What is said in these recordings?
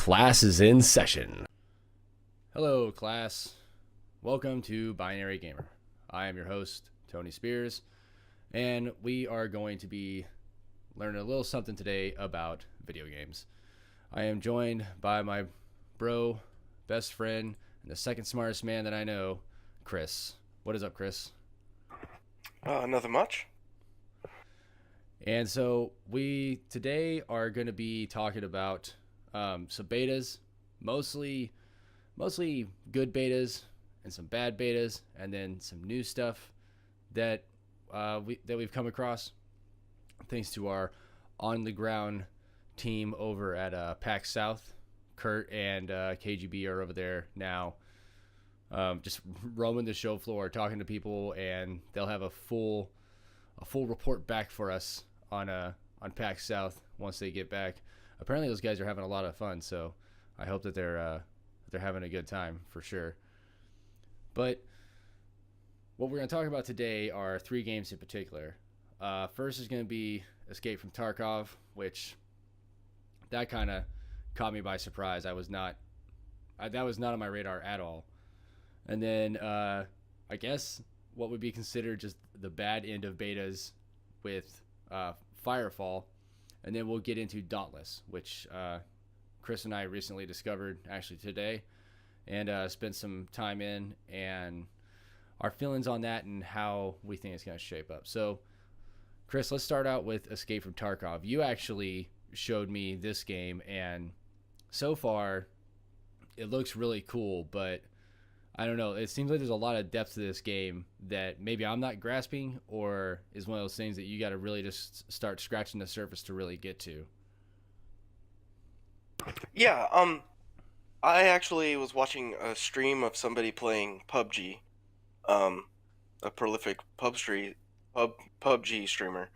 Class is in session. Hello, class. Welcome to Binary Gamer. I am your host, Tony Spears, and we are going to be learning a little something today about video games. I am joined by my bro, best friend, and the second smartest man that I know, Chris. What is up, Chris? Nothing much. And so we today are going to be talking about some betas, mostly good betas and some bad betas, and then some new stuff that we've come across thanks to our on the ground team over at PAX South. Kurt and KGB are over there now, just roaming the show floor, talking to people, and they'll have a full report back for us on PAX South once they get back. Apparently, those guys are having a lot of fun, so I hope that they're having a good time for sure. But what we're going to talk about today are three games in particular. First is going to be Escape from Tarkov, which that kind of caught me by surprise. That was not on my radar at all. And then I guess what would be considered just the bad end of betas with FireFall, and then we'll get into Dauntless, which Chris and I recently discovered actually today, and spent some time in, and our feelings on that and how we think it's going to shape up. So, Chris, let's start out with Escape from Tarkov. You actually showed me this game, and so far, it looks really cool, but I don't know. It seems like there's a lot of depth to this game that maybe I'm not grasping, or is one of those things that you got to really just start scratching the surface to really get to. Yeah, I actually was watching a stream of somebody playing PUBG, a prolific PUBG streamer,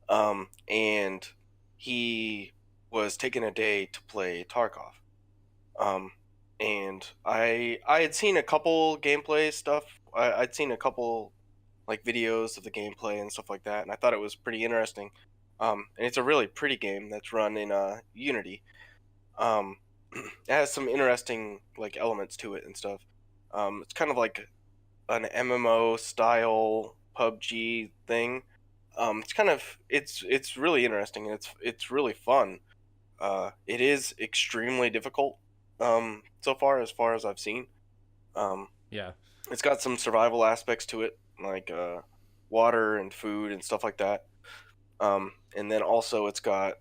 and he was taking a day to play Tarkov. And I had seen a couple gameplay stuff. I'd seen a couple like videos of the gameplay and stuff like that, and I thought it was pretty interesting. And it's a really pretty game that's run in Unity. It has some interesting like elements to it and stuff. It's kind of like an MMO style PUBG thing. It's really interesting, and it's really fun. It is extremely difficult. So far as I've seen. Um, Yeah. it's got some survival aspects to it, like water and food and stuff like that. And then also it's got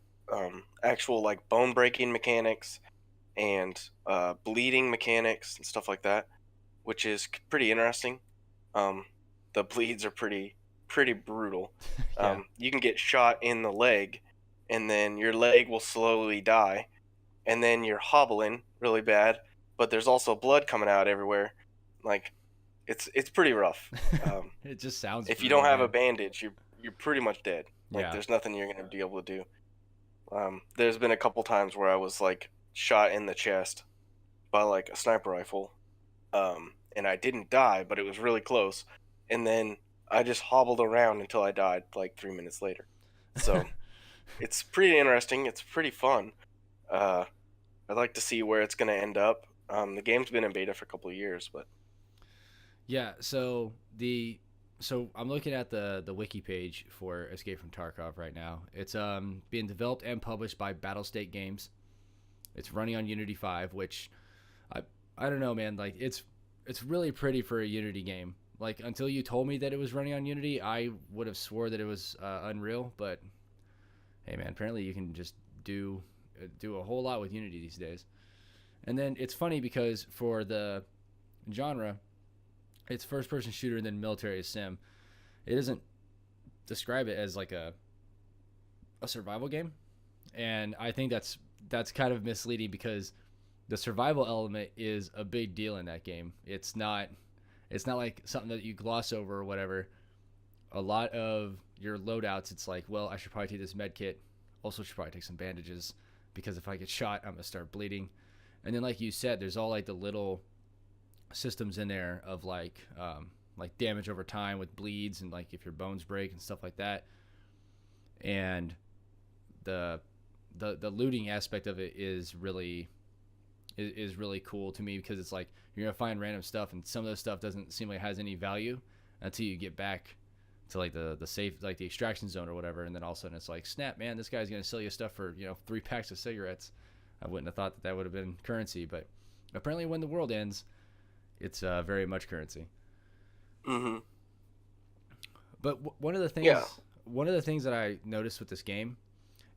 actual like bone breaking mechanics and bleeding mechanics and stuff like that, which is pretty interesting. The bleeds are pretty brutal. Yeah. You can get shot in the leg, and then your leg will slowly die, and then you're hobbling really bad, but there's also blood coming out everywhere. Like, it's pretty rough. It just sounds If you brutal, don't have a man. bandage, you're pretty much dead. Like, Yeah. there's nothing you're gonna be able to do. There's been a couple times where I was like shot in the chest by like a sniper rifle, and I didn't die, but it was really close. And then I just hobbled around until I died like 3 minutes later. So it's pretty interesting. It's pretty fun. Uh, I'd like to see where it's going to end up. The game's been in beta for a couple of years, but Yeah, so I'm looking at the wiki page for Escape from Tarkov right now. It's being developed and published by Battlestate Games. It's running on Unity 5, which I don't know, man, like it's really pretty for a Unity game. Like until you told me that it was running on Unity, I would have swore that it was Unreal, but hey man, apparently you can just do a whole lot with Unity these days. And then it's funny because for the genre, it's first person shooter and then military sim. It doesn't describe it as like a survival game, and I think that's kind of misleading because the survival element is a big deal in that game. It's not like something that you gloss over or whatever. A lot of your loadouts, it's like, well, I should probably take this med kit. Also, should probably take some bandages because if I get shot, I'm gonna start bleeding. And then, like you said, there's all like the little systems in there of like damage over time with bleeds and like if your bones break and stuff like that. And the looting aspect of it is really is really cool to me because it's like you're gonna find random stuff, and some of the stuff doesn't seem like it has any value until you get back to like the safe, like the extraction zone or whatever, and then all of a sudden it's like, snap, man, this guy's gonna sell you stuff for 3 packs of cigarettes. I wouldn't have thought that that would have been currency, but apparently when the world ends, it's very much currency. Mm-hmm. But Yeah. one of the things that I noticed with this game,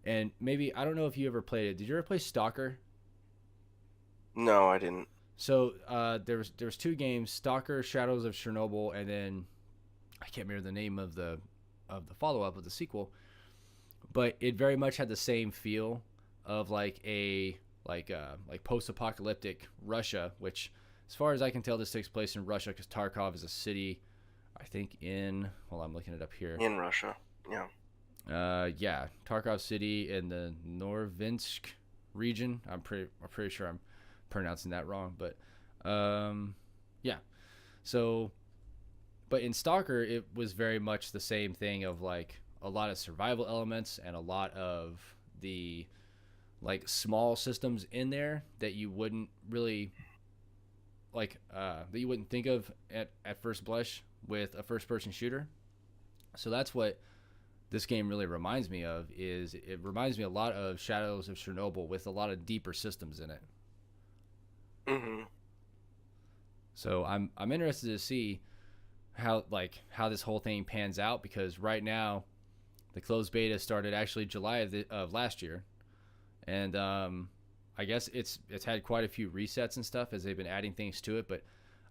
and maybe I don't know if you ever played it. Did you ever play Stalker? No, I didn't. So there was two games: Stalker, Shadows of Chernobyl, and then I can't remember the name of the follow up of the sequel. But it very much had the same feel of like post apocalyptic Russia, which, as far as I can tell, this takes place in Russia because Tarkov is a city. I think in well, I'm looking it up here. In Russia. Yeah. Yeah, Tarkov City in the Norvinsk region. I'm pretty sure I'm pronouncing that wrong, but yeah. So, but in Stalker, it was very much the same thing of like a lot of survival elements and a lot of the like small systems in there that you wouldn't really that you wouldn't think of at first blush with a first person shooter. So that's what this game really reminds me of. Is it reminds me a lot of Shadows of Chernobyl with a lot of deeper systems in it. Mm-hmm. So I'm interested to see how this whole thing pans out, because right now the closed beta started actually July of last year, and I guess it's had quite a few resets and stuff as they've been adding things to it. But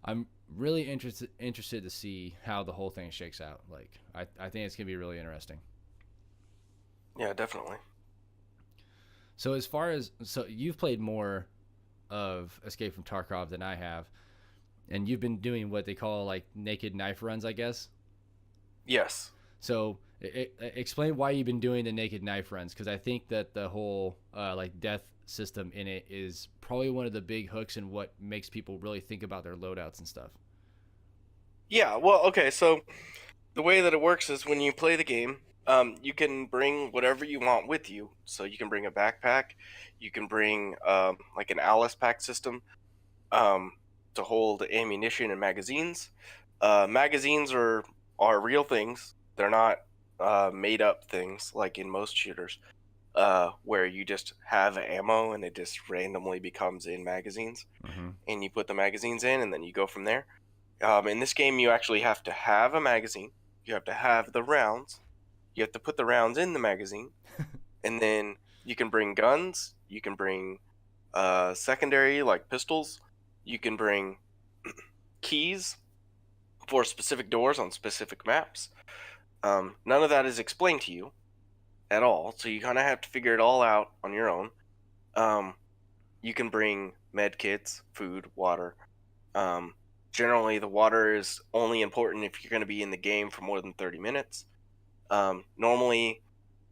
I'm really interested to see how the whole thing shakes out. Like I think it's gonna be really interesting. Yeah, definitely. So as far as you've played more of Escape from Tarkov than I have, and you've been doing what they call like naked knife runs, I guess. Yes. So explain why you've been doing the naked knife runs, because I think that the whole like death system in it is probably one of the big hooks and what makes people really think about their loadouts and stuff. Yeah, well, okay, so the way that it works is when you play the game, you can bring whatever you want with you. So you can bring a backpack, you can bring like an Alice pack system um, to hold ammunition and magazines. Magazines are real things. They're not made up things like in most shooters, where you just have ammo and it just randomly becomes in magazines, Mm-hmm. and you put the magazines in and then you go from there. In this game, you actually have to have a magazine. You have to have the rounds. You have to put the rounds in the magazine, and then you can bring guns. You can bring secondary like pistols. You can bring keys for specific doors on specific maps. None of that is explained to you at all, so you kind of have to figure it all out on your own. Um, you can bring med kits, food, water. Um, Generally, the water is only important if you're going to be in the game for more than 30 minutes. Normally,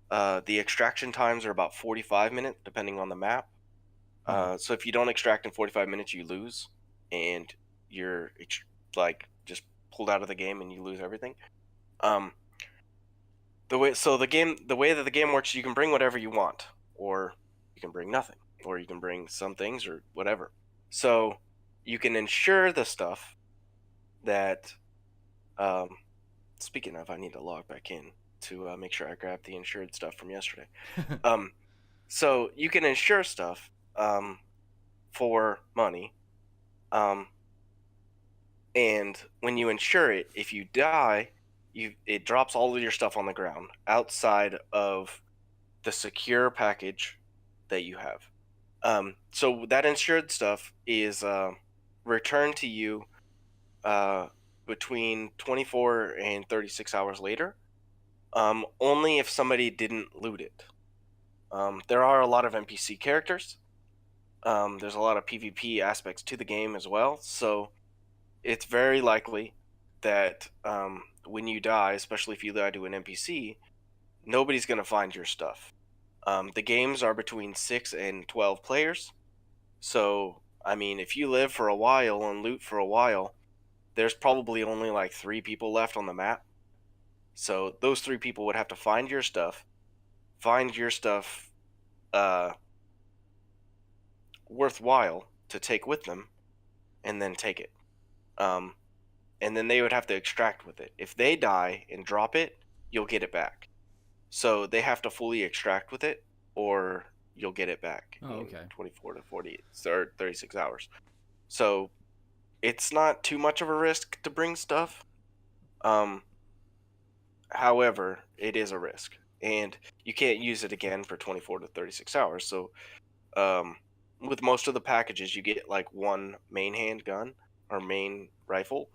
the extraction times are about 45 minutes, depending on the map. So if you don't extract in 45 minutes, you lose, and you're like just pulled out of the game and you lose everything. Um, the way that the game works, you can bring whatever you want, or you can bring nothing, or you can bring some things or whatever. So you can ensure the stuff that. Um, Speaking of, I need to log back in to make sure I grab the insured stuff from yesterday. Um, so you can insure stuff for money, um, and when you insure it, if you die, it drops all of your stuff on the ground outside of the secure package that you have. So that insured stuff is returned to you uh, between 24 and 36 hours later, only if somebody didn't loot it. There are a lot of NPC characters. There's a lot of PvP aspects to the game as well, so it's very likely that when you die, especially if you die to an NPC, nobody's going to find your stuff. The games are between 6 and 12 players, so, I mean, if you live for a while and loot for a while, there's probably only like 3 people left on the map. So those 3 people would have to find your stuff uh, worthwhile, to take with them, and then take it. Um, and then they would have to extract with it. If they die and drop it, you'll get it back. So they have to fully extract with it, or you'll get it back Oh, in okay. 24 to 48 or 36 hours. So it's not too much of a risk to bring stuff. Um, However, it is a risk, and you can't use it again for 24 to 36 hours. So um, with most of the packages, you get like one main handgun or main rifle.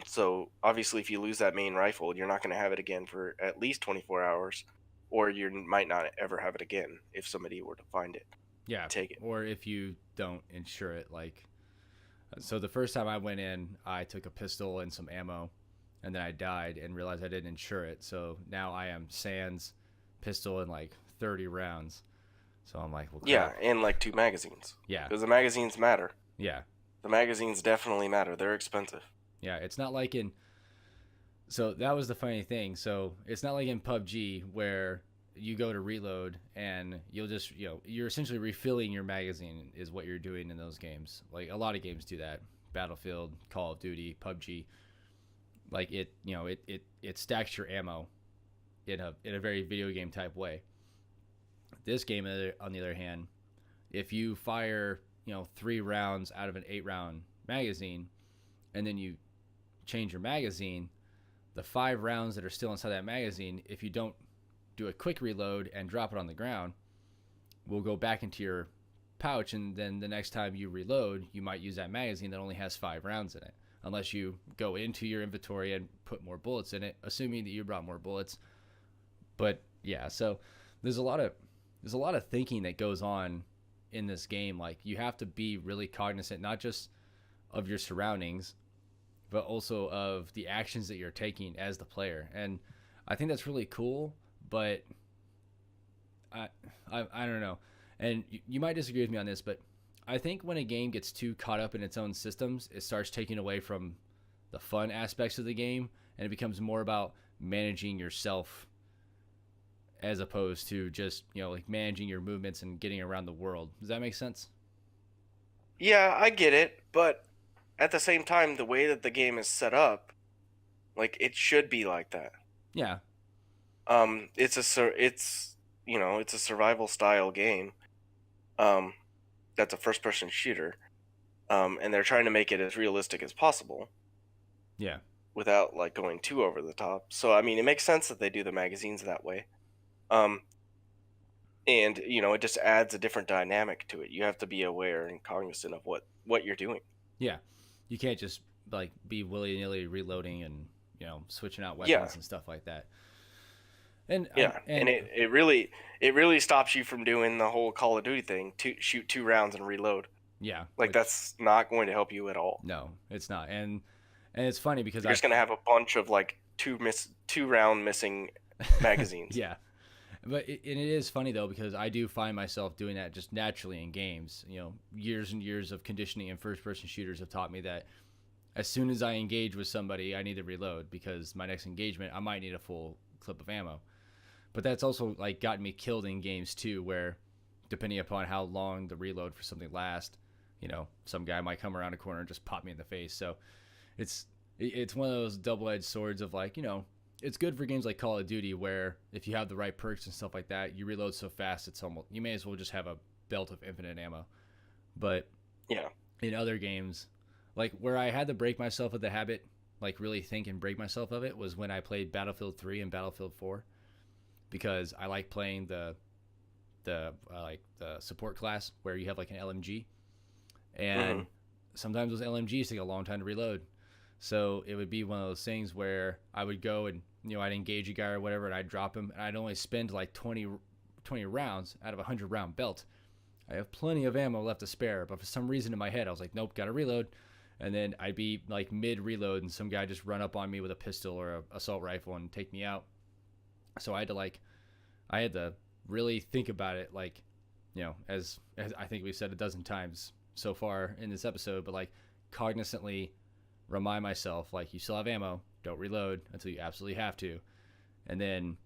So obviously, if you lose that main rifle, you're not going to have it again for at least 24 hours, or you might not ever have it again if somebody were to find it, Yeah. take it. Or if you don't insure it, like, so the first time I went in, I took a pistol and some ammo, and then I died and realized I didn't insure it. So now I am sans pistol and like 30 rounds. So I'm like, well, Yeah, crap. and like 2 magazines, Yeah. because the magazines matter. Yeah. The magazines definitely matter. They're expensive. Yeah. It's not like in. So that was the funny thing. So it's not like in PUBG where you go to reload and you'll just, you're essentially refilling your magazine is what you're doing in those games. Like a lot of games do that. Battlefield, Call of Duty, PUBG. Like it stacks your ammo in a very video game type way. This game, on the other hand, if you fire 3 rounds out of an 8 round magazine, and then you change your magazine, the 5 rounds that are still inside that magazine, if you don't do a quick reload and drop it on the ground, will go back into your pouch, and then the next time you reload, you might use that magazine that only has 5 rounds in it, unless you go into your inventory and put more bullets in it, assuming that you brought more bullets. But yeah, so there's a lot of thinking that goes on in this game. Like you have to be really cognizant, not just of your surroundings, but also of the actions that you're taking as the player. And I think that's really cool, but I don't know. And you might disagree with me on this, but I think when a game gets too caught up in its own systems, it starts taking away from the fun aspects of the game, and it becomes more about managing yourself as opposed to just like managing your movements and getting around the world. Does that make sense? Yeah, I get it, but at the same time, the way that the game is set up, like it should be like that. Yeah. It's a survival style game. That's a first person shooter. And they're trying to make it as realistic as possible. Yeah. Without like going too over the top. So I mean, it makes sense that they do the magazines that way. And it just adds a different dynamic to it. You have to be aware and cognizant of what you're doing. Yeah. You can't just like be willy-nilly reloading and switching out Yeah. weapons and stuff like that. And Yeah, and it really stops you from doing the whole Call of Duty thing, to shoot 2 rounds and reload. yeah, Like that's not going to help you at all. no, it's not. And it's funny because You're just gonna have a bunch of like 2 round missing magazines. yeah. But it is funny though, because I do find myself doing that just naturally in games. Years and years of conditioning in first-person shooters have taught me that as soon as I engage with somebody, I need to reload, because my next engagement, I might need a full clip of ammo. But that's also like gotten me killed in games too, where depending upon how long the reload for something lasts, some guy might come around a corner and just pop me in the face. So it's one of those double-edged swords of like, it's good for games like Call of Duty, where if you have the right perks and stuff like that, you reload so fast it's almost, you may as well just have a belt of infinite ammo. But Yeah. in other games, like where I had to break myself of the habit, like really think and break myself of it, was when I played Battlefield 3 and Battlefield 4, because I like playing the support class where you have like an LMG, and sometimes those LMGs take a long time to reload. So it would be one of those things where I would go and I'd engage a guy or whatever, and I'd drop him, and I'd only spend like 20 rounds out of a 100-round belt. I have plenty of ammo left to spare, but for some reason in my head I was like, nope, gotta reload. And then I'd be like mid reload and some guy just run up on me with a pistol or a assault rifle and take me out. So I had to really think about it, like, as I think we've said a dozen times so far in this episode, but like cognizantly remind myself, like, you still have ammo, don't reload until you absolutely have to, and then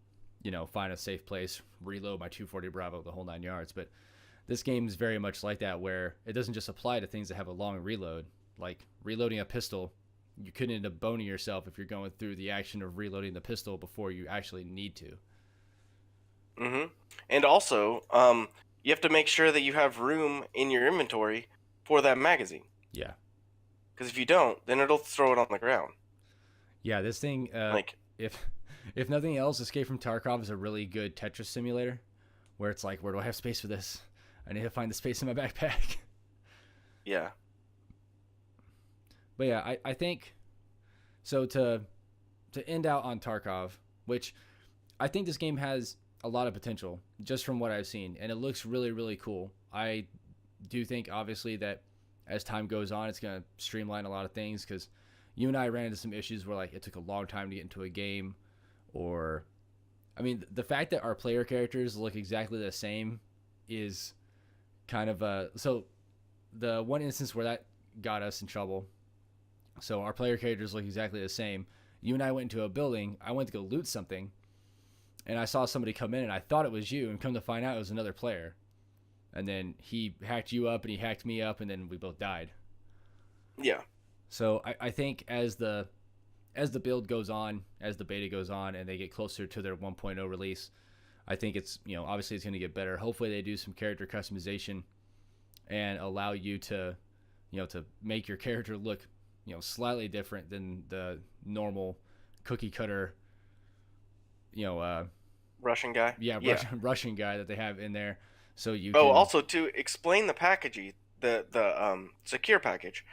find a safe place, reload my 240 Bravo, the whole 9 yards. But this game is very much like that, where it doesn't just apply to things that have a long reload. Like reloading a pistol, you could end up boning yourself if you're going through the action of reloading the pistol before you actually need to. Mm-hmm. And also, you have to make sure that you have room in your inventory for that magazine. Yeah. Because if you don't, then it'll throw it on the ground. Yeah, this thing, Like, if nothing else, Escape from Tarkov is a really good Tetris simulator, where it's like, where do I have space for this? I need to find the space in my backpack. yeah. But yeah, I think so. To end out on Tarkov, which I think this game has a lot of potential just from what I've seen, and it looks really, really cool. I do think obviously that as time goes on, it's gonna streamline a lot of things, because you and I ran into some issues where like it took a long time to get into a game, or I mean the fact that our player characters look exactly the same is kind of so the one instance where that got us in trouble. So our player characters look exactly the same. You and I went into a building. I went to go loot something, and I saw somebody come in, and I thought it was you, and come to find out it was another player. And then he hacked you up, and he hacked me up, and then we both died. Yeah. So I think as the build goes on, as the beta goes on, and they get closer to their 1.0 release, I think it's, obviously it's going to get better. Hopefully they do some character customization and allow you to, to make your character look, slightly different than the normal cookie cutter, Russian guy. Yeah, Russian guy that they have in there. So you. Oh, also to explain the packaging, the secure package.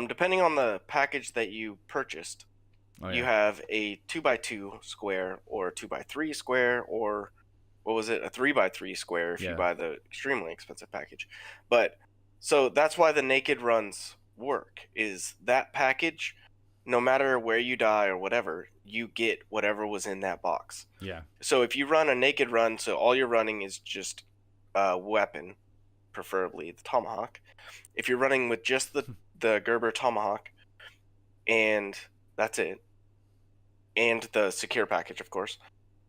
Depending on the package that you purchased, you have a 2x2 square or a 2x3 square, or what was it, a 3x3 square if you buy the extremely expensive package. But so that's why the naked runs work, is that package, no matter where you die or whatever, you get whatever was in that box. Yeah. So if you run a naked run, so all you're running is just a weapon, preferably the tomahawk. If you're running with just the Gerber tomahawk, and that's it, and the secure package, of course,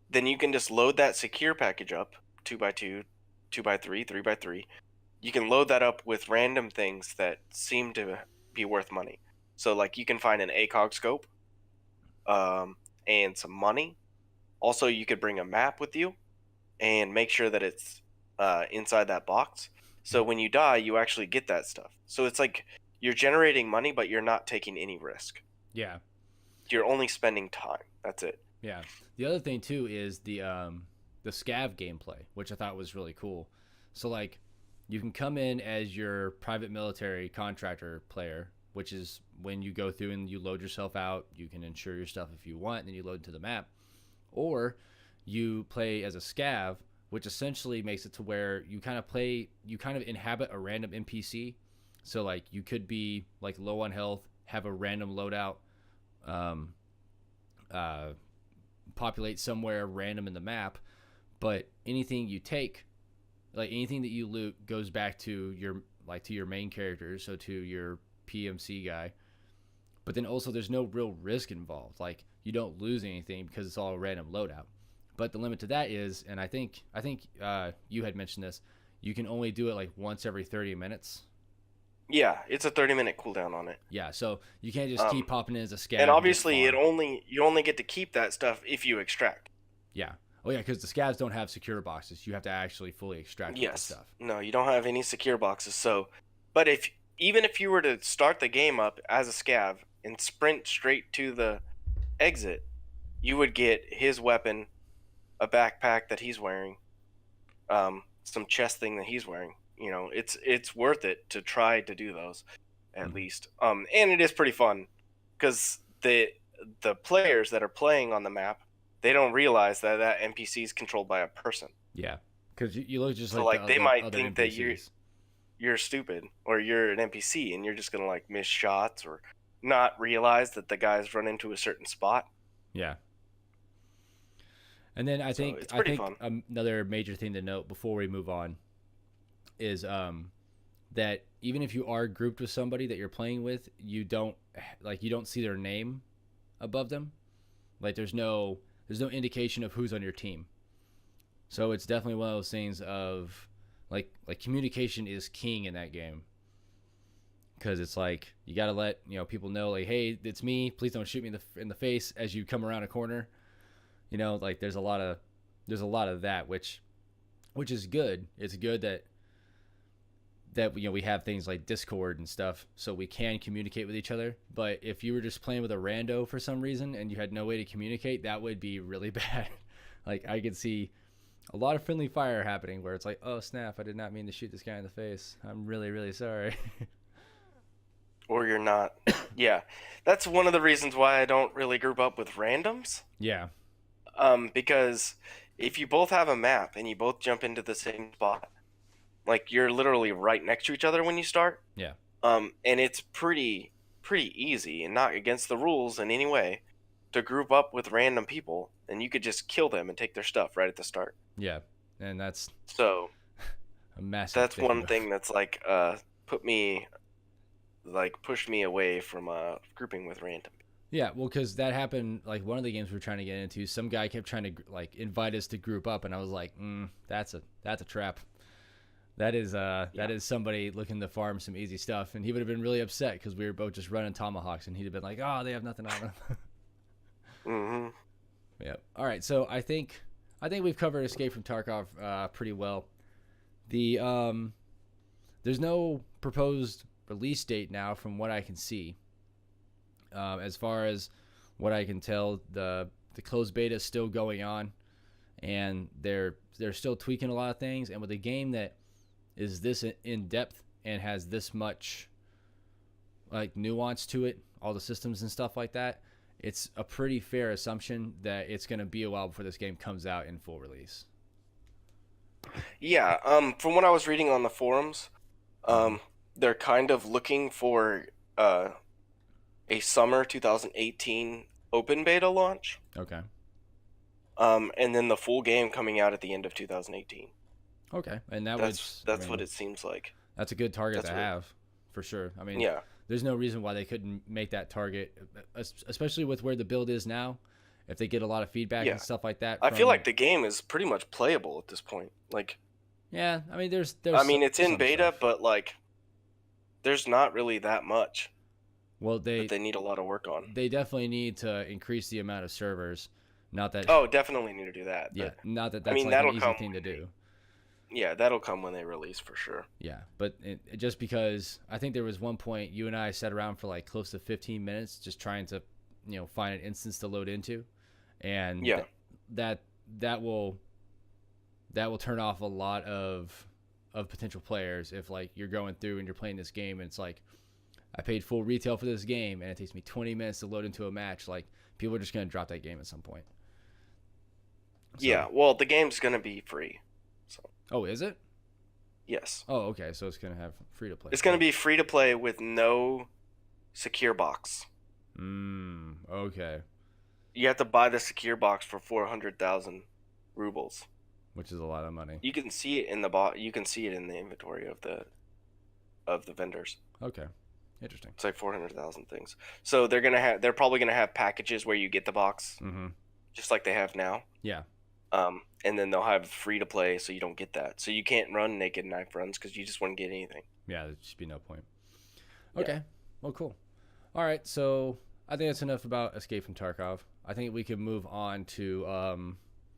then you can just load that secure package up, 2x2, 2x3, 3x3. You can load that up with random things that seem to be worth money. So, like, you can find an ACOG scope, and some money. Also, you could bring a map with you and make sure that it's inside that box. So when you die, you actually get that stuff. So it's like you're generating money, but you're not taking any risk. Yeah. You're only spending time. That's it. Yeah. The other thing too is the scav gameplay, which I thought was really cool. So like, you can come in as your private military contractor player, which is when you go through and you load yourself out. You can insure your stuff if you want, and then you load to the map. Or you play as a scav, which essentially makes it to where you kind of inhabit a random NPC. So like you could be like low on health, have a random loadout, populate somewhere random in the map, but anything you take, like anything that you loot, goes back to your main character, so to your PMC guy. But then also there's no real risk involved. Like you don't lose anything because it's all a random loadout. But the limit to that is, and I think you had mentioned this, you can only do it like once every 30 minutes. Yeah, it's a 30-minute cooldown on it. Yeah, so you can't just keep popping in as a scav. And obviously, you only get to keep that stuff if you extract. Yeah. Oh yeah, because the scavs don't have secure boxes. You have to actually fully extract all the stuff. No, you don't have any secure boxes. So, but even if you were to start the game up as a scav and sprint straight to the exit, you would get his weapon, a backpack that he's wearing, some chest thing that he's wearing. It's worth it to try to do those, at least. And it is pretty fun, because the players that are playing on the map, they don't realize that NPC is controlled by a person. Yeah, because you look just so like they might think NPCs. that you're stupid, or you're an NPC, and you're just gonna like miss shots or not realize that the guys run into a certain spot. Yeah. And then I think fun. Another major thing to note before we move on is that even if you are grouped with somebody that you're playing with, you don't see their name above them. Like there's no indication of who's on your team. So it's definitely one of those things of like communication is king in that game, because it's like you got to let people know, like, hey, it's me, please don't shoot me in the face as you come around a corner. Like there's a lot of that, which is good. It's good that we have things like Discord and stuff so we can communicate with each other. But if you were just playing with a rando for some reason and you had no way to communicate, that would be really bad. Like I could see a lot of friendly fire happening where it's like, oh snap, I did not mean to shoot this guy in the face, I'm really, really sorry. Or you're not. Yeah, that's one of the reasons why I don't really group up with randoms. Yeah. Because if you both have a map and you both jump into the same spot, like you're literally right next to each other when you start. Yeah. And it's pretty easy and not against the rules in any way to group up with random people, and you could just kill them and take their stuff right at the start. Yeah. And that's so a massive that's one move. thing that's like pushed me away from grouping with random. Yeah, well, because that happened, like, one of the games we were trying to get into, some guy kept trying to, like, invite us to group up, and I was like, that's a trap. That is somebody looking to farm some easy stuff, and he would have been really upset because we were both just running tomahawks, and he'd have been like, oh, they have nothing on them. Mm-hmm. Yeah. All right, so I think we've covered Escape from Tarkov pretty well. There's no proposed release date now from what I can see. As far as what I can tell, the closed beta is still going on, and they're still tweaking a lot of things. And with a game that is this in depth and has this much like nuance to it, all the systems and stuff like that, it's a pretty fair assumption that it's going to be a while before this game comes out in full release. Yeah. From what I was reading on the forums, they're kind of looking for a summer 2018 open beta launch. Okay. And then the full game coming out at the end of 2018. Okay, and that's what it seems like. That's a good target to have, for sure. I mean, yeah, there's no reason why they couldn't make that target, especially with where the build is now. If they get a lot of feedback and stuff like that, I feel like the game is pretty much playable at this point. Like, yeah, I mean, there's. I mean, it's in beta, but like, there's not really that much. Well, they need a lot of work on. They definitely need to increase the amount of servers. Not that. Oh, definitely need to do that. Yeah, not that. That's, I mean, like that'll an easy come thing to do. Yeah, that'll come when they release for sure. Yeah, but just because I think there was one point you and I sat around for like close to 15 minutes just trying to, find an instance to load into, and that will turn off a lot of potential players if like you're going through and you're playing this game and it's like, I paid full retail for this game and it takes me 20 minutes to load into a match. Like, people are just going to drop that game at some point. So, yeah, well, the game's going to be free. So. Oh, is it? Yes. Oh, okay. So it's going to have free to play. It's going to be free to play with no secure box. Okay. You have to buy the secure box for 400,000 rubles, which is a lot of money. You can see it in you can see it in the inventory of the vendors. Okay. Interesting. It's like 400,000 things. So they're probably gonna have packages where you get the box, just like they have now. Yeah. And then they'll have free to play, so you don't get that. So you can't run naked knife runs because you just wouldn't get anything. Yeah, there'd just be no point. Okay. Yeah. Well, cool. All right. So I think that's enough about Escape from Tarkov. I think we can move on to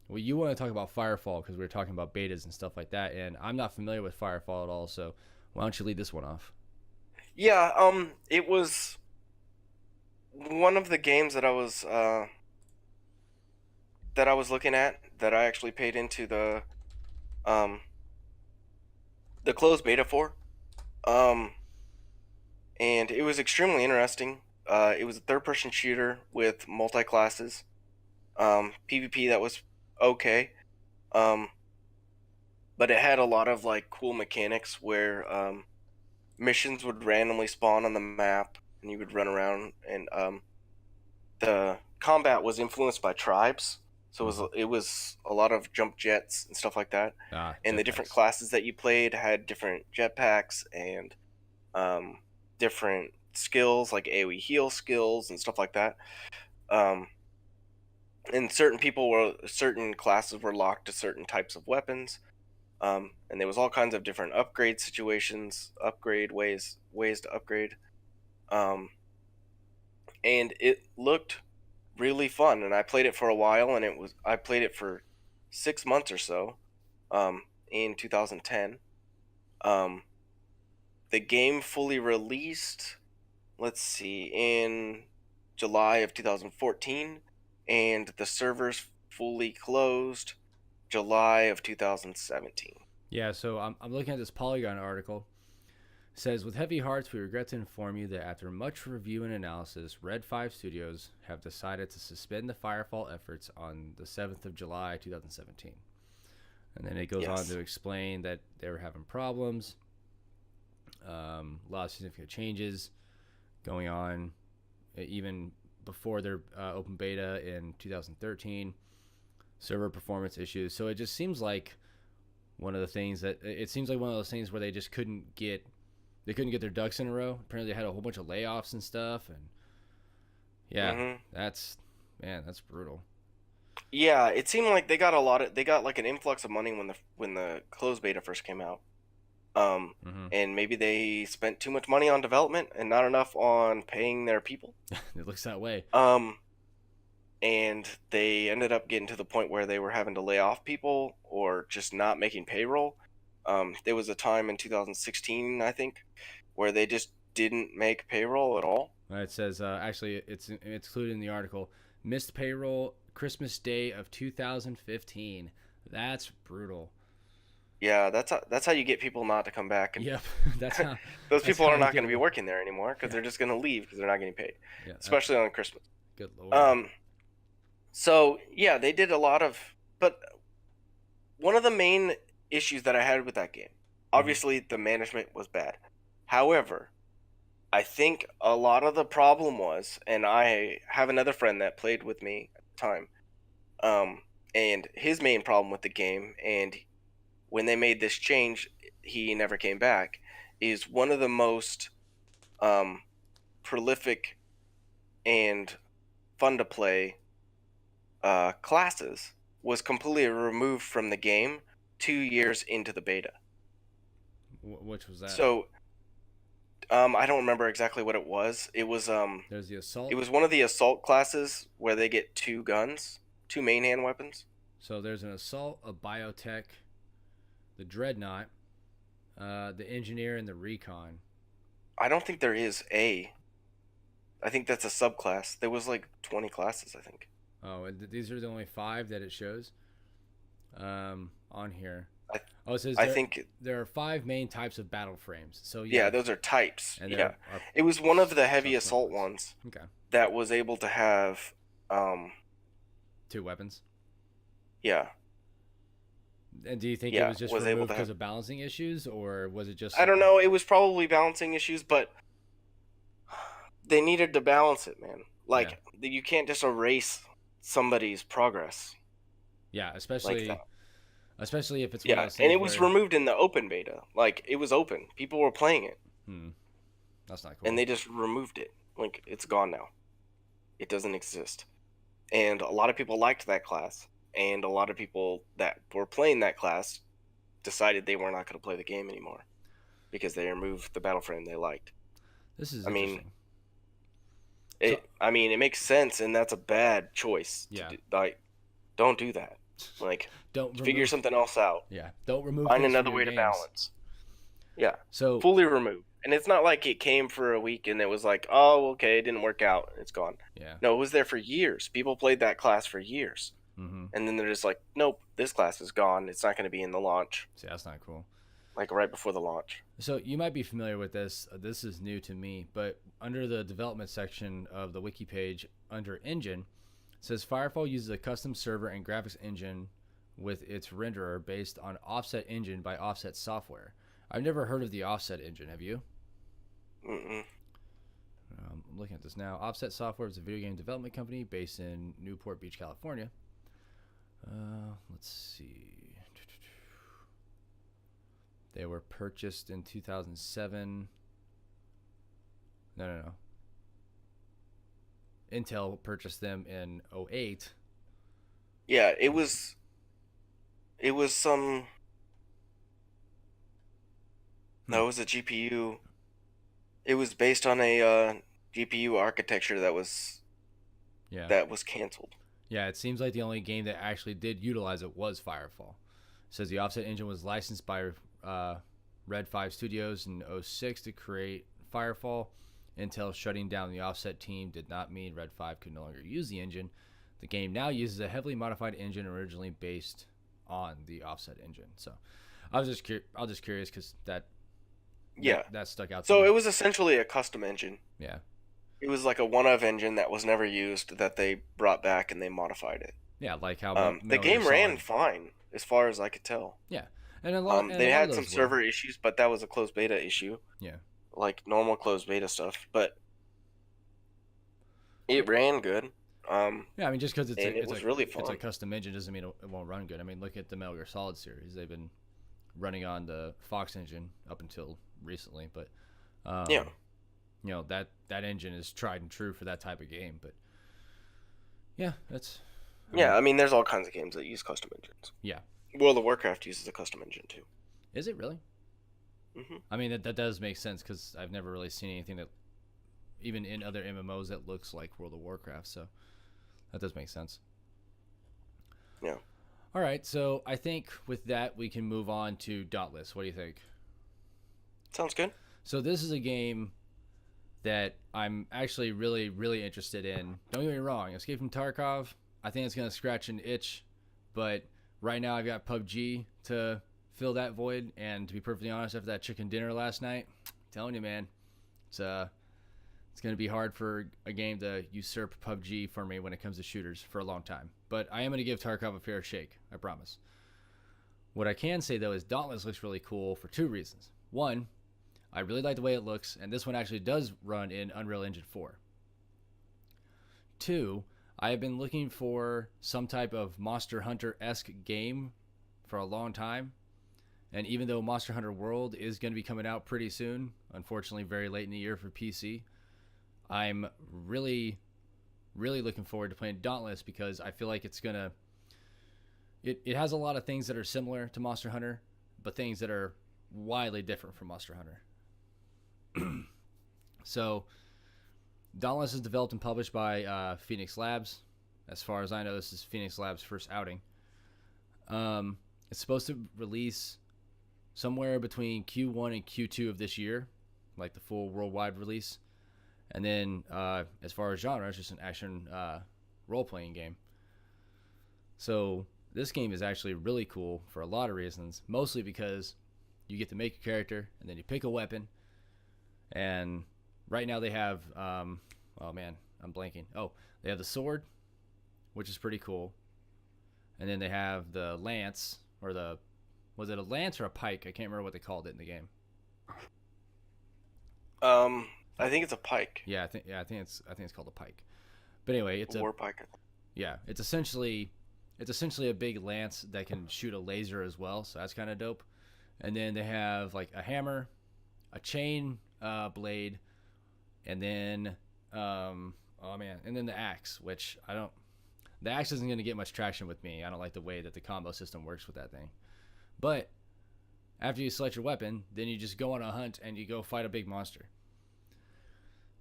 well, you want to talk about FireFall because we were talking about betas and stuff like that, and I'm not familiar with FireFall at all. So why don't you lead this one off? Yeah, it was one of the games that I was looking at that I actually paid into the closed beta for, and it was extremely interesting. It was a third-person shooter with multi-classes, PvP that was okay, but it had a lot of like cool mechanics where missions would randomly spawn on the map and you would run around, and the combat was influenced by tribes, so it was a lot of jump jets and stuff like that. And the different classes that you played had different jetpacks and different skills like AoE heal skills and stuff like that. And certain classes were locked to certain types of weapons. And there was all kinds of different upgrade situations, upgrade ways to upgrade. Um, and it looked really fun. And I played it for a while, and I played it for 6 months or so, in 2010. Um, the game fully released, let's see, in July of 2014, and the servers fully closed July of 2017. Yeah, so I'm looking at this Polygon article. It says, with heavy hearts, we regret to inform you that after much review and analysis, Red 5 Studios have decided to suspend the Firefall efforts on the 7th of July, 2017. And then it goes on Yes. to explain that they were having problems, a lot of significant changes going on, even before their open beta in 2013, server performance issues. So it just seems like one of the things that it seems like one of those things where they just couldn't get their ducks in a row. Apparently, they had a whole bunch of layoffs and stuff, and yeah, Hmm. that's brutal. Yeah, it seemed like they got like an influx of money when the closed beta first came out. Mm-hmm. And maybe they spent too much money on development and not enough on paying their people. It looks that way. Um, and they ended up getting to the point where they were having to lay off people or just not making payroll. There was a time in 2016, I think, where they just didn't make payroll at all. It says actually it's included in the article. Missed payroll Christmas Day of 2015. That's brutal. Yeah, that's how you get people not to come back, and Yep, that's how. those That's people how are you not get going to be them. working there anymore because Yeah, they're just going to leave because they're not getting paid, yeah. especially on Christmas. Good lord. Um, so yeah, they did a lot of, but one of the main issues that I had with that game, obviously the management was bad. However, I think a lot of the problem was, and I have another friend that played with me at the time, um, and his main problem with the game, and when they made this change, he never came back, is one of the most um, prolific and fun to play classes was completely removed from the game 2 years into the beta. Which was that? So I don't remember exactly what it was. There's the assault. It was one of the assault classes where they get two guns, two main hand weapons. So there's an assault, a biotech, the dreadnought, the engineer, and the recon. I don't think there is a. I think that's a subclass. There was like 20 classes, I think. Oh, and these are the only 5 that it shows on here. I Oh, it says I think there are 5 main types of battle frames. So yeah, those are types. and Yeah, there are it was one of the heavy subclasses. assault ones Okay, that was able to have. 2 weapons. Yeah, And do you think it yeah, was just was able removed to because have. of balancing issues, or was it just? I don't know. It was probably balancing issues, but they needed to balance it, man. Like you can't just erase somebody's progress Yeah, like that. especially if it's one of Yeah, those and things it was where removed in the open beta. Like it was open. People were playing it, that's not cool. and they just removed it. Like it's gone now. It doesn't exist. And a lot of people liked that class, and a lot of people that were playing that class decided they were not going to play the game anymore because they removed the battle frame they liked. This is I mean, interesting. So- it makes sense, and that's a bad choice. Yeah. Like, don't do that. Like, Don't figure remove, something else out. Yeah, don't remove. Find things from another your way to games. balance. Yeah, So fully removed. And it's not like it came for a week and it was like, oh, okay, it didn't work out. It's gone. yeah, No, it was there for years. People played that class for years. mm-hmm. And then they're just like, nope, this class is gone. It's not going to be in the launch, See, that's not cool. like right before the launch. So you might be familiar with this. This is new to me, but under the development section of the wiki page, under engine, it says FireFall uses a custom server and graphics engine with its renderer based on Offset Engine by Offset Software. I've never heard of the Offset Engine. Have you? Mm-mm. I'm looking at this now. Offset Software is a video game development company based in Newport Beach, California. Let's see. They were purchased in 2007. No. Intel purchased them in 2008. Yeah, it was some Hmm. No, it was a GPU. It was based on a GPU architecture Yeah. that was canceled. Yeah, it seems like the only game that actually did utilize it was FireFall. It says the offset engine was licensed by Red 5 Studios in '06 to create FireFall. Until shutting down the offset team did not mean Red 5 could no longer use the engine. The game now uses a heavily modified engine originally based on the offset engine. So I was just curious because Yeah. that stuck out to So me. it was essentially a custom engine. Yeah. It was like a one-of engine that was never used that they brought back and they modified it. Yeah, like how The Metal Gear game ran Solid. fine as far as I could tell. Yeah, and a They lot of had some those were. server issues, but that was a closed beta issue, Yeah. like normal closed beta stuff. But Yeah. it ran good. Yeah, I mean, just because And it was really it's a fun. custom engine doesn't mean it won't run good. I mean, look at the Metal Gear Solid series; they've been running on the Fox engine up until recently, but Yeah. that engine is tried and true for that type of game. But yeah, that's I Yeah, mean, I mean, there's all kinds of games that use custom engines. yeah. World of Warcraft uses a custom engine too. Is it really? Hmm. I mean, that does make sense because I've never really seen anything that even in other MMOs that looks like World of Warcraft. So that does make sense. Yeah. All right, so I think with that we can move on to Dauntless. What do you think? Sounds good. So this is a game that I'm actually really, really interested in. Don't get me wrong, Escape from Tarkov, I think it's gonna scratch an itch, but right now I've got PUBG to fill that void. And to be perfectly honest, after that chicken dinner last night, I'm telling you, man, it's gonna be hard for a game to usurp PUBG for me when it comes to shooters for a long time. But I am gonna give Tarkov a fair shake, I promise. What I can say though is Dauntless looks really cool for two reasons. One, I really like the way it looks, and this one actually does run in Unreal Engine 4. Two, I have been looking for some type of Monster Hunter-esque game for a long time. And even though Monster Hunter World is going to be coming out pretty soon, unfortunately very late in the year for PC, I'm really, really looking forward to playing Dauntless because I feel like it's going to... It has a lot of things that are similar to Monster Hunter, but things that are widely different from Monster Hunter. So, Dauntless is developed and published by Phoenix Labs. As far as I know, this is Phoenix Labs' first outing. It's supposed to release somewhere between Q1 and Q2 of this year, like the full worldwide release. And then, as far as genre, it's just an action role-playing game. So, this game is actually really cool for a lot of reasons, mostly because you get to make a character, and then you pick a weapon. And right now they have, oh man, I'm blanking. Oh, they have the sword, which is pretty cool. And then they have the lance, or was it a lance or a pike? I can't remember what they called it in the game. I think it's a pike. Yeah, I think it's called a pike. But anyway, it's War pike. it's essentially a big lance that can shoot a laser as well. So that's kind of dope. And then they have like a hammer, a chain blade, and then and then the axe, which the axe isn't going to get much traction with me. I don't like the way that the combo system works with that thing. But after you select your weapon, then you just go on a hunt and you go fight a big monster.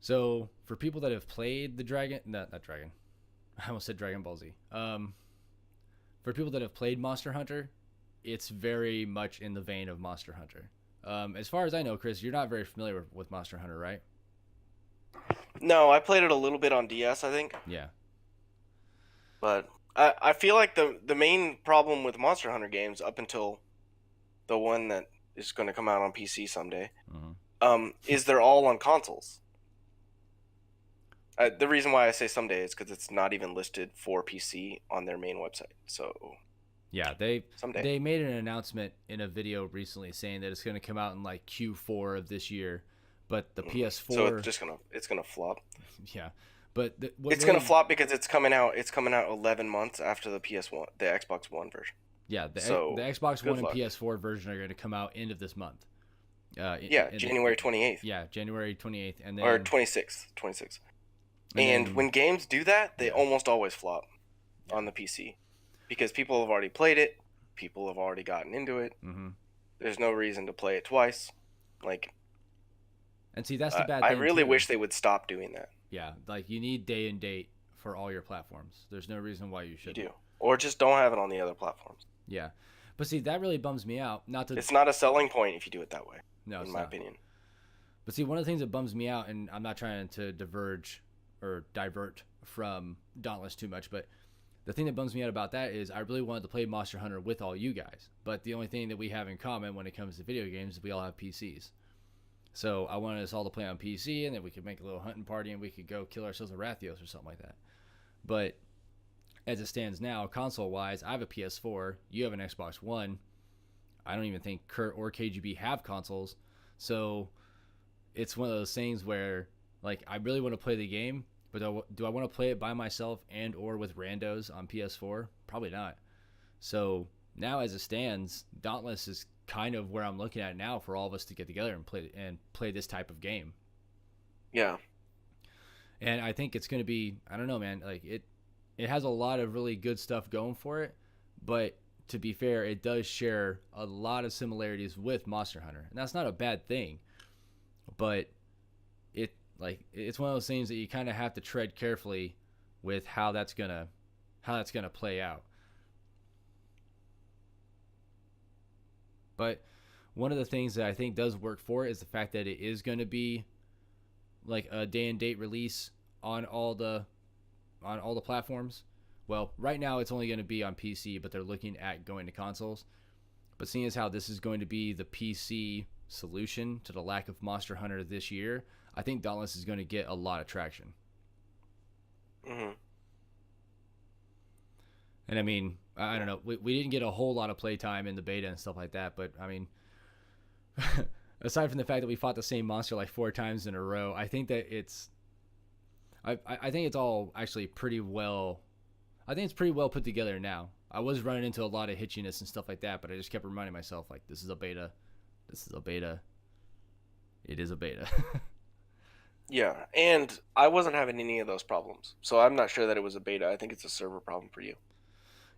So for people that have played the not Dragon, I almost said Dragon Ball Z. For people that have played Monster Hunter, it's very much in the vein of Monster Hunter. As far as I know, Chris, you're not very familiar with Monster Hunter, right? No, I played it a little bit on DS, I think. Yeah. But I feel like the main problem with Monster Hunter games, up until the one that is going to come out on PC someday, is they're all on consoles. The reason why I say someday is because it's not even listed for PC on their main website. So yeah, someday they made an announcement in a video recently saying that it's going to come out in like Q4 of this year, but the PS4. So it's gonna flop. Yeah, but it's gonna flop because it's coming out 11 months after the PS1, the Xbox One version. Yeah, the Xbox One and PS4 version are going to come out end of this month. January 28th. Yeah, January 28th, and then or 26th. And when games do that, they almost always flop on the PC because people have already played it, people have already gotten into it. Mm-hmm. There's no reason to play it twice. Like, And see, that's the bad I thing really too. wish they would stop doing that. Yeah, like you need day and date for all your platforms. There's no reason why you You shouldn't. do, or just don't have it on the other platforms. Yeah, but see, that really bums me out. Not to It's not a selling point if you do it that way, no, in it's my not. opinion. But see, one of the things that bums me out, and I'm not trying to diverge or divert from Dauntless too much, but the thing that bums me out about that is I really wanted to play Monster Hunter with all you guys. But the only thing that we have in common when it comes to video games is we all have PCs. So I wanted us all to play on PC, and then we could make a little hunting party, and we could go kill ourselves a Rathios or something like that. But as it stands now, console-wise, I have a PS4. You have an Xbox One. I don't even think Kurt or KGB have consoles. So it's one of those things where, like, I really want to play the game, but do I want to play it by myself and or with randos on PS4? Probably not. So now, as it stands, Dauntless is kind of where I'm looking at now for all of us to get together and play this type of game. Yeah. And I think it's going to be, I don't know, man, like it has a lot of really good stuff going for it, but to be fair, it does share a lot of similarities with Monster Hunter, and that's not a bad thing. But it's one of those things that you kind of have to tread carefully with how that's gonna play out. But one of the things that I think does work for it is the fact that it is going to be like a day and date release on all the platforms. Well, right now it's only going to be on PC, but they're looking at going to consoles. But seeing as how this is going to be the PC solution to the lack of Monster Hunter this year, I think Dauntless is going to get a lot of traction. Mm-hmm. And I mean, I don't know, we didn't get a whole lot of playtime in the beta and stuff like that, but I mean, aside from the fact that we fought the same monster like 4 times in a row, I think that I think it's all actually pretty well. I think it's pretty well put together now. I was running into a lot of hitchiness and stuff like that, but I just kept reminding myself, like, this is a beta. This is a beta. It is a beta. Yeah, and I wasn't having any of those problems, so I'm not sure that it was a beta. I think it's a server problem for you.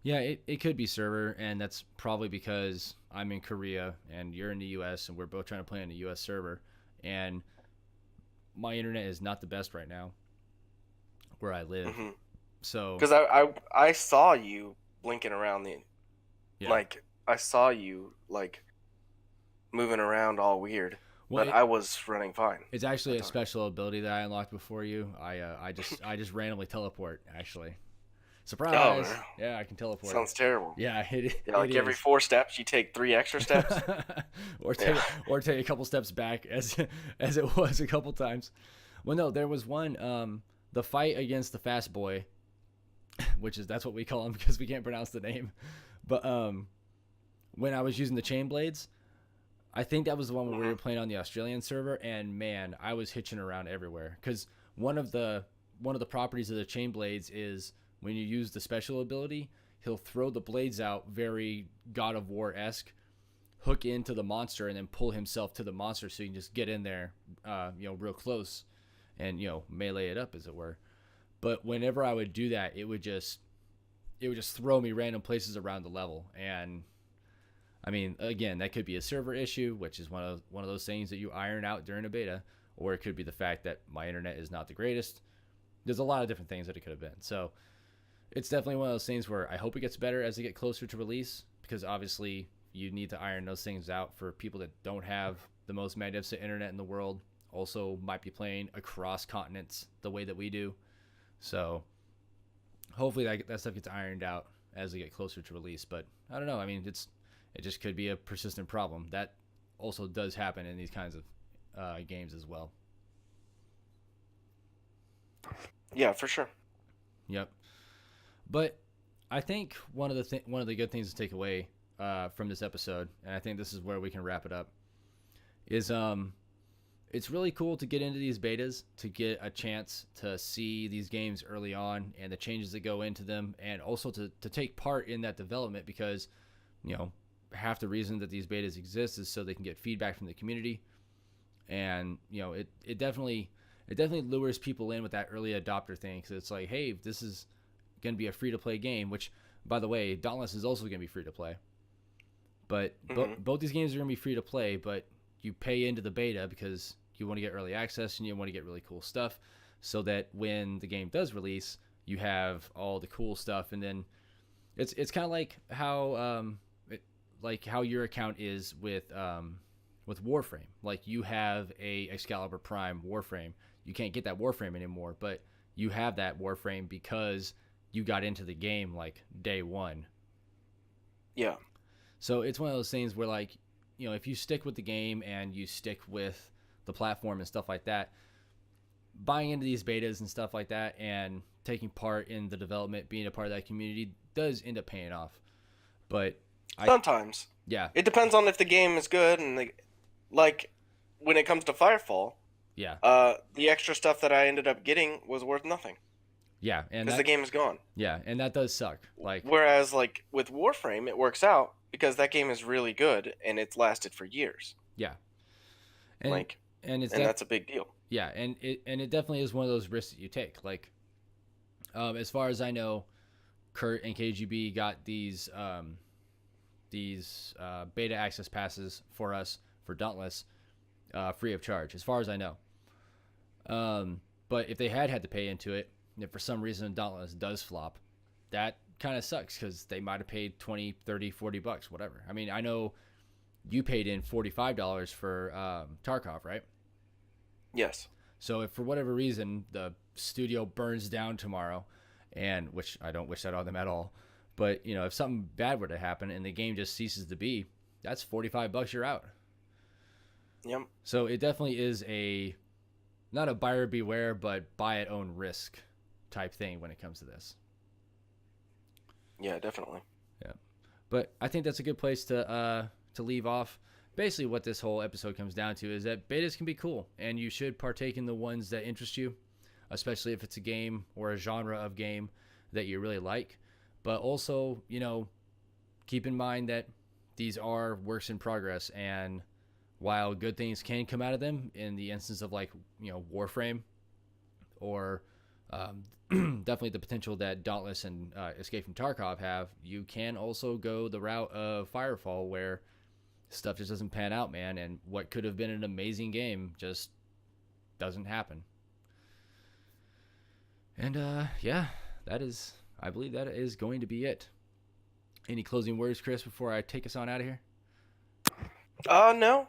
Yeah, it could be server, and that's probably because I'm in Korea and you're in the U.S. and we're both trying to play on the U.S. server, and my internet is not the best right now where I live. Mm-hmm. So Because I saw you blinking around yeah. like I saw you like moving around all weird, Well, but I was running fine. it's actually a special ability that I unlocked before you. I just randomly teleport, actually. Surprise! Oh, Yeah, I can teleport. sounds terrible. Yeah, Yeah, like every 4 steps, you take 3 extra steps. or take a couple steps back, as it was a couple times. Well, no, there was one. The fight against the fast boy, that's what we call him because we can't pronounce the name. But when I was using the chain blades, I think that was the one where we were playing on the Australian server, and man, I was hitching around everywhere because one of the properties of the chain blades is when you use the special ability, he'll throw the blades out very God of War-esque, hook into the monster, and then pull himself to the monster so you can just get in there, real close and, melee it up, as it were. But whenever I would do that, it would just throw me random places around the level. And I mean, again, that could be a server issue, which is one of those things that you iron out during a beta, or it could be the fact that my internet is not the greatest. There's a lot of different things that it could have been. So it's definitely one of those things where I hope it gets better as they get closer to release, because obviously you need to iron those things out for people that don't have the most magnificent internet in the world, also might be playing across continents the way that we do. So hopefully that stuff gets ironed out as they get closer to release. But I don't know. I mean, it just could be a persistent problem. That also does happen in these kinds of games as well. Yeah, for sure. Yep. But I think one of the good things to take away from this episode, and I think this is where we can wrap it up, is it's really cool to get into these betas, to get a chance to see these games early on and the changes that go into them, and also to take part in that development, because half the reason that these betas exist is so they can get feedback from the community, and it definitely lures people in with that early adopter thing, because it's like, hey, this is going to be a free-to-play game, which, by the way, Dauntless is also going to be free-to-play. But both these games are going to be free-to-play, but you pay into the beta because you want to get early access and you want to get really cool stuff, so that when the game does release, you have all the cool stuff. And then it's kind of like how your account is with Warframe. Like, you have a Excalibur Prime Warframe. You can't get that Warframe anymore, but you have that Warframe because you got into the game like day one. Yeah. So it's one of those things where, like, you know, if you stick with the game and you stick with the platform and stuff like that, buying into these betas and stuff like that and taking part in the development, being a part of that community, does end up paying off. But sometimes, yeah, it depends on if the game is good, and like when it comes to FireFall, yeah, the extra stuff that I ended up getting was worth nothing yeah, and because the game is gone. Yeah, and that does suck. Like, whereas like with Warframe, it works out because that game is really good and it's lasted for years. yeah, and like, and that's a big deal. Yeah, and it definitely is one of those risks that you take. Like, as far as I know, Kurt and KGB got these beta access passes for us for Dauntless, free of charge, as far as I know. But if they had to pay into it, if for some reason Dauntless does flop, that kind of sucks because they might have paid 20, 30, 40 bucks, whatever. I mean, I know you paid in $45 for Tarkov, right? Yes. So if for whatever reason the studio burns down tomorrow, and which I don't wish that on them at all, but you know, if something bad were to happen and the game just ceases to be, that's $45 you're out. Yep. So it definitely is not a buyer beware, but buy at own risk type thing when it comes to this. Yeah, definitely. Yeah. But I think that's a good place to leave off. Basically what this whole episode comes down to is that betas can be cool, and you should partake in the ones that interest you, especially if it's a game or a genre of game that you really like. But also, you know, keep in mind that these are works in progress, and while good things can come out of them in the instance of, like, you know, Warframe, or definitely the potential that Dauntless and Escape from Tarkov have, you can also go the route of FireFall, where stuff just doesn't pan out, man, and what could have been an amazing game just doesn't happen. And yeah, I believe that is going to be it. Any closing words, Chris, before I take us on out of here? No.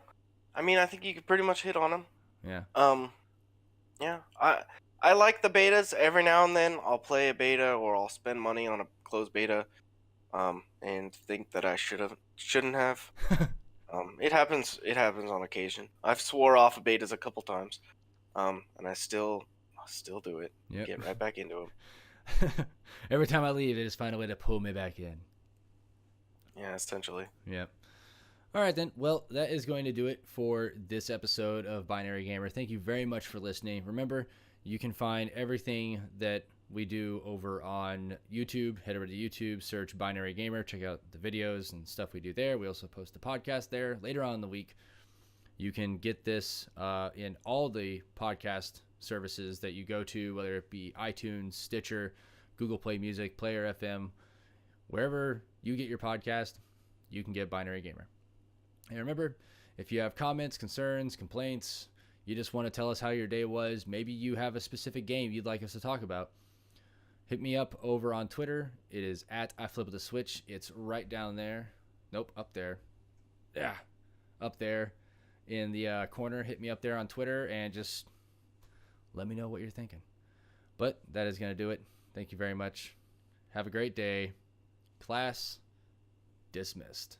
I mean, I think you could pretty much hit on them. Yeah. Yeah. I like the betas. Every now and then I'll play a beta, or I'll spend money on a closed beta, and think that I shouldn't have. It happens on occasion. I've swore off of betas a couple times, and I'll still do it. Yep. Get right back into them. Every time I leave, they just find a way to pull me back in. Yeah, essentially. Yep. All right, then. Well, that is going to do it for this episode of Binary Gamer. Thank you very much for listening. Remember, you can find everything that we do over on YouTube. Head over to YouTube, search Binary Gamer, check out the videos and stuff we do there. We also post the podcast there later on in the week. You can get this in all the podcast services that you go to, whether it be iTunes, Stitcher, Google Play Music, Player FM, wherever you get your podcast, you can get Binary Gamer. And remember, if you have comments, concerns, complaints, you just want to tell us how your day was, maybe you have a specific game you'd like us to talk about, hit me up over on Twitter. It is at iFlipTheSwitch. It's right down there. Nope, up there. Yeah, up there in the corner. Hit me up there on Twitter and just let me know what you're thinking. But that is going to do it. Thank you very much. Have a great day. Class dismissed.